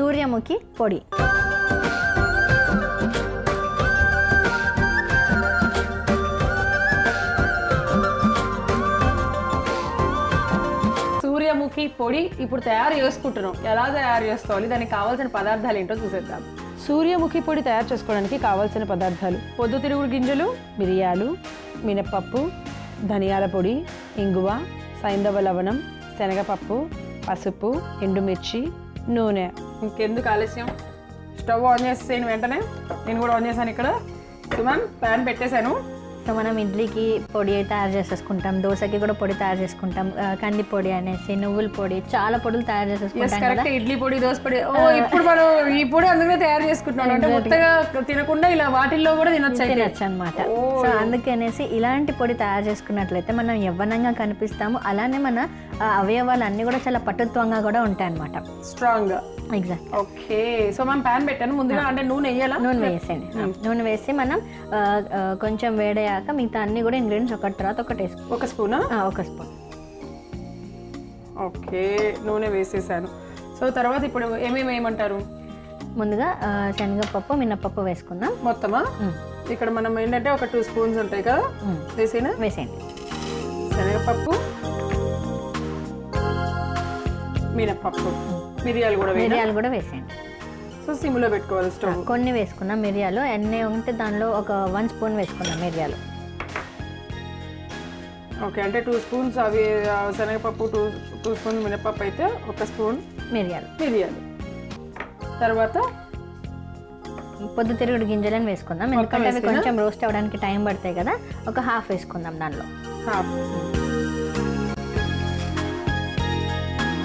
సూర్యముఖి పొడి. సూర్యముఖి పొడి ఇప్పుడు తయారు చేసుకుంటున్నాం. ఎలా తయారు చేసుకోవాలి, దానికి కావాల్సిన పదార్థాలు ఏంటో చూసేద్దాం. సూర్యముఖి పొడి తయారు చేసుకోవడానికి కావాల్సిన పదార్థాలు: పొద్దుతిరుగుడు గింజలు, మిరియాలు, మినపప్పు, ధనియాల పొడి, ఇంగువ, సైంధవ లవణం, శనగపప్పు, పసుపు, ఎండుమిర్చి, నూనె. ఇంకెందుకు ఆలస్యం, స్టవ్ ఆన్ చేసేసాను వెంటనే. నేను కూడా ఆన్ చేశాను. ఇక్కడ సుమన్ ప్యాన్ పెట్టేశాను. సో మనం ఇడ్లీకి పొడి తయారు చేసేసుకుంటాం, దోశకి కూడా పొడి తయారు చేసుకుంటాం, కంది పొడి అనేసి, నువ్వుల పొడి, చాలా పొడులు తయారు చేసేసుకుంటాం కదా. ఇడ్లీ పొడి, దోశ పొడి. ఇప్పుడు మనం ఈ పొడి అందుకనే తయారు చేసుకుంటున్నాం. అంటే కొత్తగా తినకుండా ఇలా వాటిల్లో కూడా తినొచ్చు అనమాట. సో అందుకనేసి ఇలాంటి పొడి తయారు చేసుకున్నట్లయితే మనం యవ్వనంగా కనిపిస్తాము, అలానే మన అవయవాలు అన్ని కూడా చాలా పటుత్వంగా కూడా ఉంటాయి అనమాట, స్ట్రాంగ్. ఎగ్జాక్ట్. ఓకే, సో మనం ప్యాన్ పెట్టాను ముందుగా. అంటే నూనె వేయాలా? నూనె వేసేయండి. నూనె వేసి మనం కొంచెం వేడయ్యాక మిగతా అన్ని కూడా ఇంగ్రీడియంట్స్ ఒకటి తర్వాత ఒకటి వేసుకో. ఒక స్పూన్. ఒక స్పూన్. ఓకే, నూనె వేసేసాను. సో తర్వాత ఇప్పుడు ఏమేమి వేయమంటారు? ముందుగా శనగపప్పు, మినపప్పు వేసుకుందాం. మొత్తమా? ఇక్కడ మనం ఏంటంటే ఒక 2 స్పూన్స్ ఉంటాయి కదా, వేసేయండి. శనగపప్పు, మినపప్పు, మిరియాలు కూడా వేసేయండి. సో సిమ్లో పెట్టుకోవాలి స్టవ్. కొన్ని వేసుకున్నాం మిరియాలు, ఎన్ని ఉంటే దానిలో ఒక 1 స్పూన్ వేసుకున్నాం మిరియాలు. ఓకే, అంటే 2 స్పూన్స్ అవి శనగపప్పు, 2 స్పూన్ మినపప్పు అయితే 1 స్పూన్ మిరియాలు. తర్వాత పొద్దుతిరుగుడు గింజలను వేసుకుందాం, ఎందుకంటే అవి కొంచెం రోస్ట్ అవ్వడానికి టైం పడతాయి కదా. ఒక హాఫ్ వేసుకుందాం దానిలో.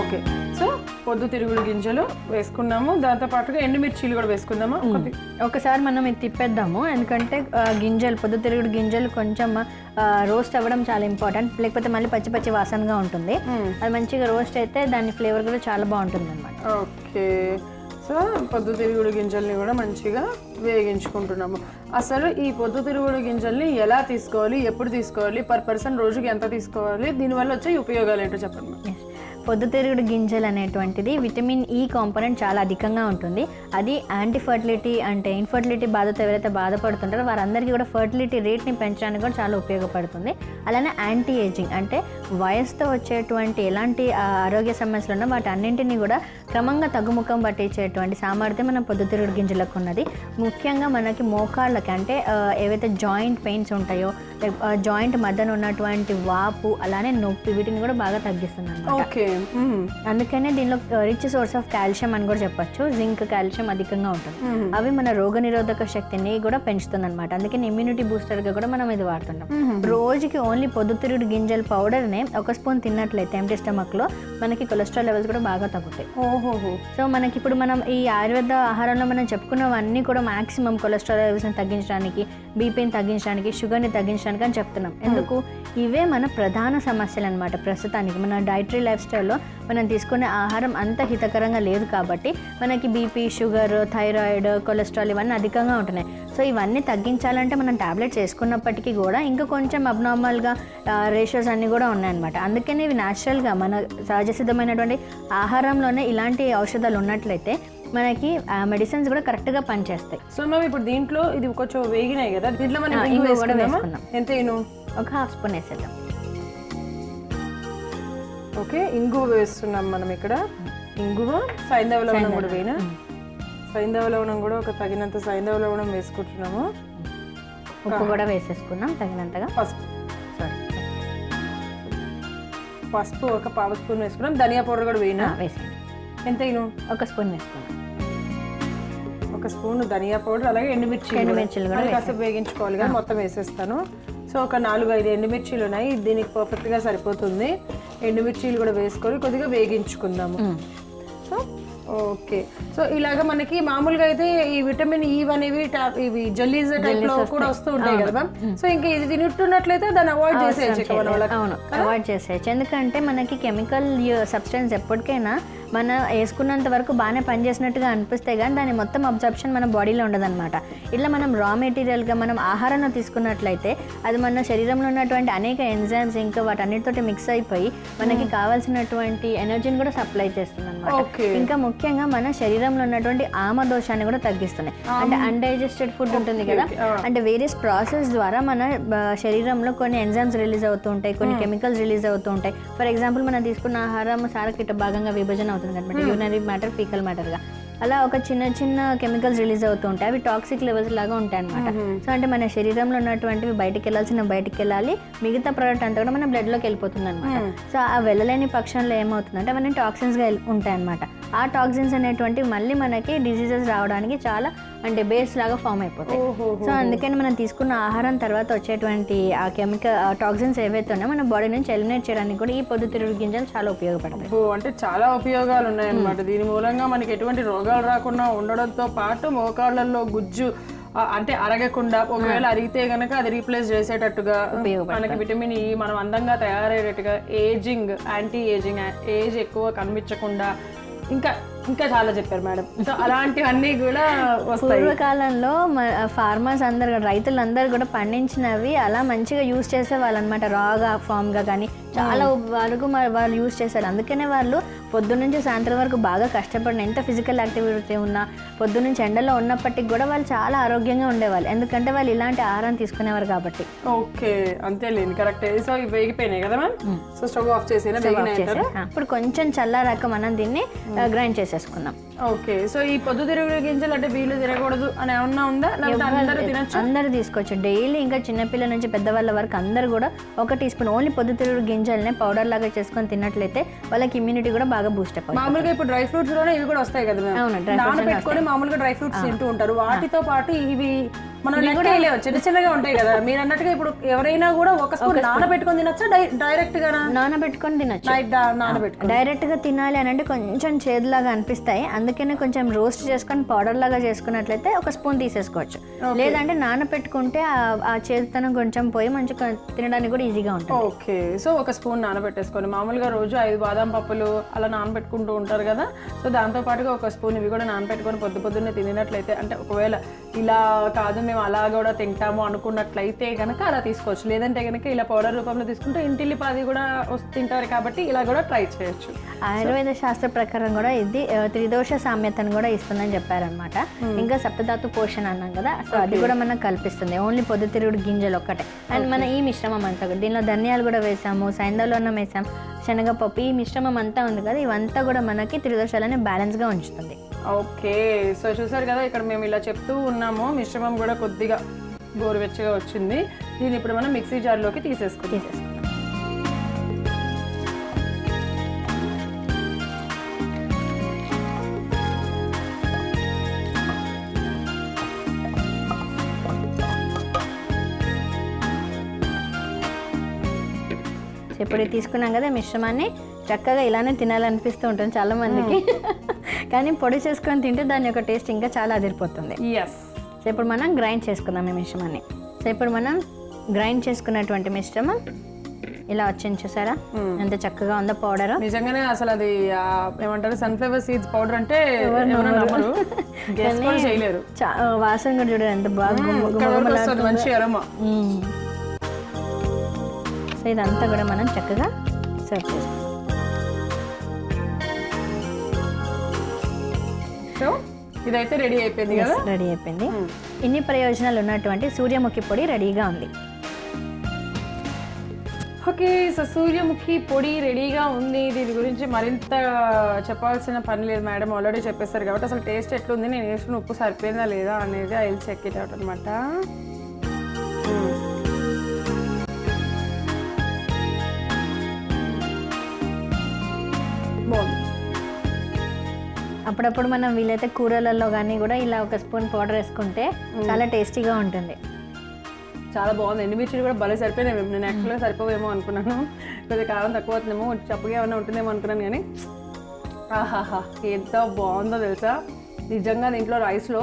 ఓకే, సో పొద్దుతిరుగుడు గింజలు వేసుకున్నాము, దాంతో పాటుగా ఎండుమిర్చీలు కూడా వేసుకుందాము. ఒకసారి మనం ఇది తిప్పేద్దాము, ఎందుకంటే పొద్దుతిరుగుడు గింజలు కొంచెం రోస్ట్ అవ్వడం చాలా ఇంపార్టెంట్, లేకపోతే మళ్ళీ పచ్చి పచ్చి వాసనగా ఉంటుంది. అది మంచిగా రోస్ట్ అయితే దాని ఫ్లేవర్ కూడా చాలా బాగుంటుంది అనమాట. ఓకే, సో పొద్దుతిరుగుడు గింజల్ని కూడా మంచిగా వేగించుకుంటున్నాము. అసలు ఈ పొద్దుతిరుగుడు గింజల్ని ఎలా తీసుకోవాలి, ఎప్పుడు తీసుకోవాలి, పర్ పర్సన్ రోజుకి ఎంత తీసుకోవాలి, దీనివల్ల వచ్చే ఉపయోగాలు ఏంటో చెప్పండి. పొద్దుతిరుగుడు గింజలు అనేటువంటిది విటమిన్ ఈ కాంపోనెంట్ చాలా అధికంగా ఉంటుంది. అది యాంటీ ఫర్టిలిటీ, అంటే ఇన్ఫర్టిలిటీ బాధతో ఎవరైతే బాధపడుతుంటారో వారందరికీ కూడా ఫర్టిలిటీ రేట్ని పెంచడానికి కూడా చాలా ఉపయోగపడుతుంది. అలానే యాంటీ ఏజింగ్, అంటే వయసుతో వచ్చేటువంటి ఎలాంటి ఆరోగ్య సమస్యలు ఉన్నా వాటి అన్నింటినీ కూడా క్రమంగా తగ్గుముఖం పట్టించేటువంటి సామర్థ్యం మన పొద్దుతిరుగుడు గింజలకు ఉన్నది. ముఖ్యంగా మనకి మోకాళ్ళకి, అంటే ఏవైతే జాయింట్ పెయిన్స్ ఉంటాయో, జాయింట్ మధ్యన ఉన్నటువంటి వాపు, అలానే నొప్పి, వీటిని కూడా బాగా తగ్గిస్తుంది అన్నమాట. అందుకనే దీనిలో రిచ్ సోర్స్ ఆఫ్ కాల్షియం అని కూడా చెప్పొచ్చు. జింక్, కాల్షియం అధికంగా ఉంటుంది. అవి మన రోగ నిరోధక శక్తిని కూడా పెంచుతుంది అనమాట. అందుకని ఇమ్యూనిటీ బూస్టర్ గా కూడా మనం ఇది వాడుతుంటాం. రోజుకి ఓన్లీ పొద్దుతిరుగుడు గింజల పౌడర్నే 1 స్పూన్ తిన్నట్లయితే ఎంప్టీ స్టమక్ లో మనకి కొలెస్ట్రాల్ లెవెల్స్ కూడా బాగా తగ్గుతాయి. సో మనకి ఇప్పుడు మనం ఈ ఆయుర్వేద ఆహారంలో మనం చెప్పుకున్నవన్నీ కూడా మాక్సిమం కొలెస్ట్రాల్ లెవెల్స్ ని తగ్గించడానికి, బీపీని తగ్గించడానికి, షుగర్ ని తగ్గించడానికి అని చెప్తున్నాం. ఎందుకు? ఇవే మన ప్రధాన సమస్యలు అనమాట. ప్రస్తుతానికి మన డైటరీ లైఫ్ స్టైల్లో మనం తీసుకునే ఆహారం అంత హితకరంగా లేదు కాబట్టి మనకి బీపీ, షుగర్, థైరాయిడ్, కొలెస్ట్రాల్ ఇవన్నీ అధికంగా ఉంటున్నాయి. సో ఇవన్నీ తగ్గించాలంటే మనం టాబ్లెట్స్ వేసుకున్నప్పటికీ కూడా ఇంకా కొంచెం అబ్నార్మల్గా రేషియోస్ అన్నీ కూడా ఉన్నాయన్నమాట. అందుకని ఇవి న్యాచురల్గా మన సహజ సిద్ధమైనటువంటి ఆహారంలోనే ఇలాంటి ఔషధాలు ఉన్నట్లయితే మనకి మెడిసిన్స్ కూడా కరెక్ట్గా పనిచేస్తాయి. సో మేము ఇప్పుడు దీంట్లో ఇది కొంచెం వేగినాయి కదా, దీంట్లో మనం ఇంగువ కూడా వేసుకుందాం. ఎంత? ఒక హాఫ్ స్పూన్ వేసేద్దాం. ఓకే, ఇంగువ వేస్తున్నాం మనం ఇక్కడ. ఇంగువ, సైంధవ లవణం కూడా వేయినా. సైంధవ లవణం కూడా ఒక తగినంత సైంధవ లవణం వేసుకుంటున్నాము. ఉప్పు కూడా వేసేసుకున్నాం తగినంతగా. పసుపు ఒక 1/2 స్పూన్ వేసుకున్నాం. ధనియా పౌడర్ కూడా వేయినా. వేసేయండి. ఎంత? 1 స్పూన్ వేసుకున్నాం. 1 స్పూన్ ధనియా పౌడర్, అలాగే ఎండుమిర్చీలు కూడా కాసేపు వేగించుకోవాలి కదా, మొత్తం వేసేస్తాను. సో ఒక 4-5 ఎండుమిర్చీలు ఉన్నాయి, దీనికి పర్ఫెక్ట్గా సరిపోతుంది. ఎండుమిర్చీలు కూడా వేసుకొని కొద్దిగా వేగించుకుందాము. సో ఓకే, సో ఇలాగ మనకి మామూలుగా అయితే ఈ విటమిన్ ఈ అనేవి ఇవి జెల్లీస్ టైప్ లో కూడా వస్తూ ఉంటాయి కదా. సో ఇంకా ఇది తింటున్నట్లయితే దాన్ని అవాయిడ్ చేసేయచ్చు. అవును, అవాయిడ్ చేసేయచ్చు. ఎందుకంటే మనకి కెమికల్ సబ్స్టెన్స్ ఎప్పటికైనా మన వేసుకున్నంత వరకు బాగానే పనిచేసినట్టుగా అనిపిస్తే కానీ దాని మొత్తం అబ్జర్ప్షన్ మన బాడీలో ఉండదన్నమాట. ఇట్లా మనం రా మెటీరియల్గా మనం ఆహారాన్ని తీసుకున్నట్లయితే అది మన శరీరంలో ఉన్నటువంటి అనేక ఎంజైమ్స్ ఇంకా వాటన్నిటితోటి మిక్స్ అయిపోయి మనకి కావాల్సినటువంటి ఎనర్జీని కూడా సప్లై చేస్తుంది అనమాట. ఇంకా ముఖ్యంగా మన శరీరంలో ఉన్నటువంటి ఆమదోషాన్ని కూడా తగ్గిస్తుంది. అంటే అన్డైజెస్టెడ్ ఫుడ్ ఉంటుంది కదా, అంటే వేరియస్ ప్రాసెస్ ద్వారా మన శరీరంలో కొన్ని ఎంజైమ్స్ రిలీజ్ అవుతూ ఉంటాయి, కొన్ని కెమికల్స్ రిలీజ్ అవుతూ ఉంటాయి. ఫర్ ఎగ్జాంపుల్ మనం తీసుకున్న ఆహారం సారకీట భాగంగా విభజన అవుతుంది అనమాట, యూరినరీ మ్యాటర్, ఫీకల్ మ్యాటర్గా. అలా ఒక చిన్న చిన్న కెమికల్స్ రిలీజ్ అవుతూ ఉంటాయి, అవి టాక్సిక్ లెవెల్స్ లాగా ఉంటాయి అనమాట. సో అంటే మన శరీరంలో ఉన్నటువంటివి బయటికి వెళ్ళాలి, మిగతా ప్రోడక్ట్ అంతా కూడా మన బ్లడ్లోకి వెళ్ళిపోతుంది అనమాట. సో ఆ వెళ్ళలేని పక్షంలో ఏమవుతుందంటే అవన్నీ టాక్సిన్స్గా ఉంటాయి అనమాట. ఆ టాక్సిన్స్ అనేటువంటివి మళ్ళీ మనకి డిసీజెస్ రావడానికి చాలా అంటే బేస్ లాగా ఫామ్ అయిపోతాయి. సో అందుకని మనం తీసుకున్న ఆహారం తర్వాత వచ్చేటువంటి ఆ కెమికల్ టాక్సిన్స్ ఏవైతే ఉన్నాయో మన బాడీ నుంచి ఎలిమినేట్ చేయడానికి కూడా ఈ పొద్దుతిరుగుడు గింజలు చాలా ఉపయోగపడతాయి. అంటే చాలా ఉపయోగాలు ఉన్నాయన్నమాట. దీని మూలంగా మనకి ఎటువంటి రోగాలు రాకుండా ఉండడంతో పాటు మోకాళ్ళల్లో గుజ్జు అంటే అరగకుండా, ఒకవేళ అరిగితే గనక అది రీప్లేస్ చేసేటట్టుగా, మనకి విటమిన్ ఈ మనం అందంగా తయారయ్యేటట్టుగా, ఏజింగ్, యాంటీ ఏజింగ్, ఏజ్ ఎక్కువ కనిపించకుండా, ఇంకా ఇంకా చాలా చెప్పారు మేడం. సో అలాంటివన్నీ కూడా వస్తాయి. పూర్వకాలంలో ఫార్మర్స్ అందరు రైతులందరూ కూడా పండించినవి అలా మంచిగా యూజ్ చేసేవాళ్ళు అనమాట, రాగా ఫామ్గా కానీ చాలా వరకు వాళ్ళు యూజ్ చేశారు. అందుకనే వాళ్ళు పొద్దున్నుంచి సాయంత్రం వరకు బాగా కష్టపడిన, ఎంత ఫిజికల్ యాక్టివిటీ ఉన్నా పొద్దున్నుంచి ఎండలో ఉన్నప్పటికీ కూడా వాళ్ళు చాలా ఆరోగ్యంగా ఉండేవాళ్ళు, ఎందుకంటే వాళ్ళు ఇలాంటి ఆహారం తీసుకునేవారు కాబట్టి. ఓకే, అంతేలేండి, కరెక్టే. సో ఇవి వేగిపోయినాయి కదా మ్యామ్. సో స్టవ్ ఆఫ్ చేసి ఇప్పుడు కొంచెం చల్లారాక మనం దీన్ని గ్రైండ్ చేసేసుకుందాం. ఓకే, సో ఈ పొద్దుతిరుగుడు గింజలు అంటే వీళ్ళు తినకూడదు అని ఏమన్నా ఉందా? అందరూ తీసుకోవచ్చు డైలీ. ఇంకా చిన్నపిల్లల నుంచి పెద్దవాళ్ళ వరకు అందరూ కూడా 1 టీ స్పూన్ ఓన్లీ పొద్దుతిరుగుడు గింజల్ని పౌడర్ లాగా చేసుకొని తిన్నట్లయితే వాళ్ళకి ఇమ్యూనిటీ కూడా బాగా బూస్ట్ అవుతుంది. మామూలుగా ఇప్పుడు డ్రై ఫ్రూట్స్ లోనే ఇవి కూడా వస్తాయి కదా, నానబెట్టుకొని మామూలుగా డ్రై ఫ్రూట్స్ తింటూ ఉంటారు. వాటితో పాటు ఇవి మనం చిన్న చిన్నగా ఉంటాయి కదా, మీరు అన్నట్టుగా ఇప్పుడు ఎవరైనా కూడా ఒక స్పూన్ నానబెట్టుకొని తినొచ్చా, డైరెక్ట్ గా నానబెట్టుకొని తినొచ్చు? డైరెక్ట్ గా తినాలి అని అంటే కొంచెం చేదులాగా అనిపిస్తాయి, అందుకనే కొంచెం రోస్ట్ చేసుకొని పౌడర్ లాగా చేసుకున్నట్లయితే 1 స్పూన్ తీసేసుకోవచ్చు. లేదంటే నానబెట్టుకుంటే ఆ చేదుతనం కొంచెం పోయి మంచిగా తినడానికి కూడా ఈజీగా ఉంటుంది. ఓకే, సో 1 స్పూన్ నానబెట్టేసుకొని, మామూలుగా రోజు 5 బాదం పప్పులు అలా నానబెట్టుకుంటూ ఉంటారు కదా, సో దాంతో పాటుగా 1 స్పూన్ ఇవి కూడా నానబెట్టుకొని పొద్దున్నే తినట్లయితే, అంటే ఒకవేళ ఇలా కాదు మేము అలా కూడా తింటాము అనుకున్నట్లయితే కనుక అలా తీసుకోవచ్చు. లేదంటే కనుక ఇలా పౌడర్ రూపంలో తీసుకుంటే ఇంటిల్లిపాది కూడా తింటారు కాబట్టి ఇలా కూడా ట్రై చేయొచ్చు. ఆయుర్వేద శాస్త్ర ప్రకారం కూడా ఇది త్రిదోష సామ్యతను కూడా ఇస్తుందని చెప్పారనమాట. ఇంకా సప్తధాతు పోషణ అన్నాం కదా, సో అది కూడా మనకు కల్పిస్తుంది ఓన్లీ పొద్దుతిరుగుడు గింజలు ఒక్కటే. అండ్ మన ఈ మిశ్రమం అంతా కూడా దీనిలో ధనియాలు కూడా వేసాము, సైంధవలవన్నం వేసాం, శనగపప్పు, ఈ మిశ్రమం అంతా ఉంది కదా, ఇవంతా కూడా మనకి త్రిదోషాలని బ్యాలెన్స్గా ఉంచుతుంది. ఓకే, సో చూసారు కదా ఇక్కడ మేము ఇలా చెప్తూ ఉన్నాము. మిశ్రమం కూడా కొద్దిగా గోరువెచ్చగా వచ్చింది. దీన్ని ఇప్పుడు మనం మిక్సీ జార్లోకి తీసేసుకుంటాం. ఇప్పుడు తీసుకున్నాం కదా మిశ్రమాన్ని, చక్కగా ఇలానే తినాలనిపిస్తూ ఉంటుంది చాలా మందికి, కానీ పొడి చేసుకొని తింటే దాని యొక్క టేస్ట్ ఇంకా చాలా అదిరిపోతుంది. సో ఇప్పుడు మనం గ్రైండ్ చేసుకుందాం ఈ మిశ్రమాన్ని. సో ఇప్పుడు మనం గ్రైండ్ చేసుకున్నటువంటి మిశ్రమం ఇలా వచ్చింది, చూసారా ఎంత చక్కగా ఉందో పౌడర్. నిజంగానే అసలు అది ఏమంటారు, సన్ఫ్లవర్ సీడ్స్ పౌడర్ అంటే చేయలేరు. వాసన కూడా చూడండి ఎంత బాగా మంచి అరోమా. సో ఇదంతా కూడా మనం చక్కగా సర్వ్ చేసుకుంటాం. సో ఇదైతే రెడీ అయిపోయింది కదా, రెడీ అయిపోయింది. ఇన్ని ప్రయోజనాలు ఉన్నటువంటి సూర్యముఖి పొడి రెడీగా ఉంది. ఓకే, సో సూర్యముఖి పొడి రెడీగా ఉంది. దీని గురించి మరింత చెప్పాల్సిన పని లేదు, మేడం ఆల్రెడీ చెప్పేస్తారు కాబట్టి. అసలు టేస్ట్ ఎట్లుంది, నేను వేసుకున్న ఉప్పు సరిపోయిందా లేదా అనేది I will check it out అనమాట. అప్పుడప్పుడు మనం వీలైతే కూరలలో కానీ కూడా ఇలా 1 స్పూన్ పౌడర్ వేసుకుంటే చాలా టేస్టీగా ఉంటుంది. చాలా బాగుంది. ఎండుమిర్చిలు కూడా భలే సరిపోయినాయి. నేను యాక్చువల్గా సరిపోవేమో అనుకున్నాను, కొద్దిగా కారం తక్కువ అవుతుందేమో, చప్పగా ఏమైనా ఉంటుందేమో అనుకున్నాను, కానీ ఆహాహా ఎంత బాగుందో తెలుసా. నిజంగా దీంట్లో రైస్లో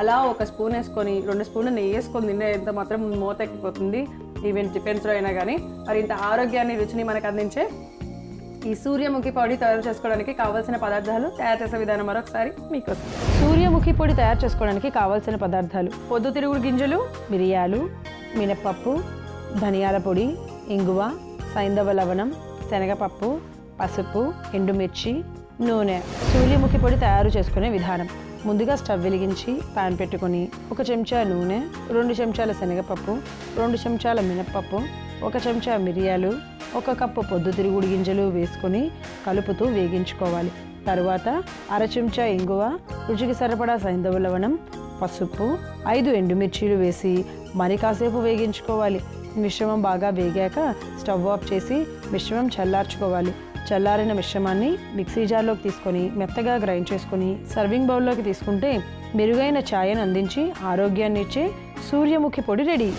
అలా 1 స్పూన్ వేసుకొని 2 స్పూన్లు నెయ్యి వేసుకొని తింటే ఎంత మాత్రం మూత ఎక్కిపోతుంది, ఈవెన్ టిఫిన్స్లో అయినా కానీ. మరి ఇంత ఆరోగ్యాన్ని రుచిని మనకు అందించే ఈ సూర్యముఖి పొడి తయారు చేసుకోవడానికి కావాల్సిన పదార్థాలు, తయారు చేసే విధానం మరొకసారి మీకోసం. సూర్యముఖి పొడి తయారు చేసుకోవడానికి కావాల్సిన పదార్థాలు: పొద్దుతిరుగుడు గింజలు, మిరియాలు, మినప్పప్పు, ధనియాల పొడి, ఇంగువ, సైంధవ లవణం, శనగపప్పు, పసుపు, ఎండుమిర్చి, నూనె. సూర్యముఖి పొడి తయారు చేసుకునే విధానం: ముందుగా స్టవ్ వెలిగించి పాన్ పెట్టుకొని 1 చెంచా నూనె, 2 చెంచాల శనగపప్పు, 2 చెంచాల మినప్పప్పు, 1 చెంచా మిరియాలు, 1 కప్పు పొద్దుతిరుగుడు గింజలు వేసుకొని కలుపుతూ వేగించుకోవాలి. తరువాత 1/2 చెంచా ఇంగువ, రుచికి సరిపడా సైంధవ లవణం, పసుపు, 5 ఎండుమిర్చీలు వేసి మరి కాసేపు వేగించుకోవాలి. మిశ్రమం బాగా వేగాక స్టవ్ ఆఫ్ చేసి మిశ్రమం చల్లార్చుకోవాలి. చల్లారిన మిశ్రమాన్ని మిక్సీ జార్లోకి తీసుకొని మెత్తగా గ్రైండ్ చేసుకొని సర్వింగ్ బౌల్లోకి తీసుకుంటే మెరుగైన ఛాయను అందించి ఆరోగ్యాన్ని ఇచ్చే సూర్యముఖి పొడి రెడీ.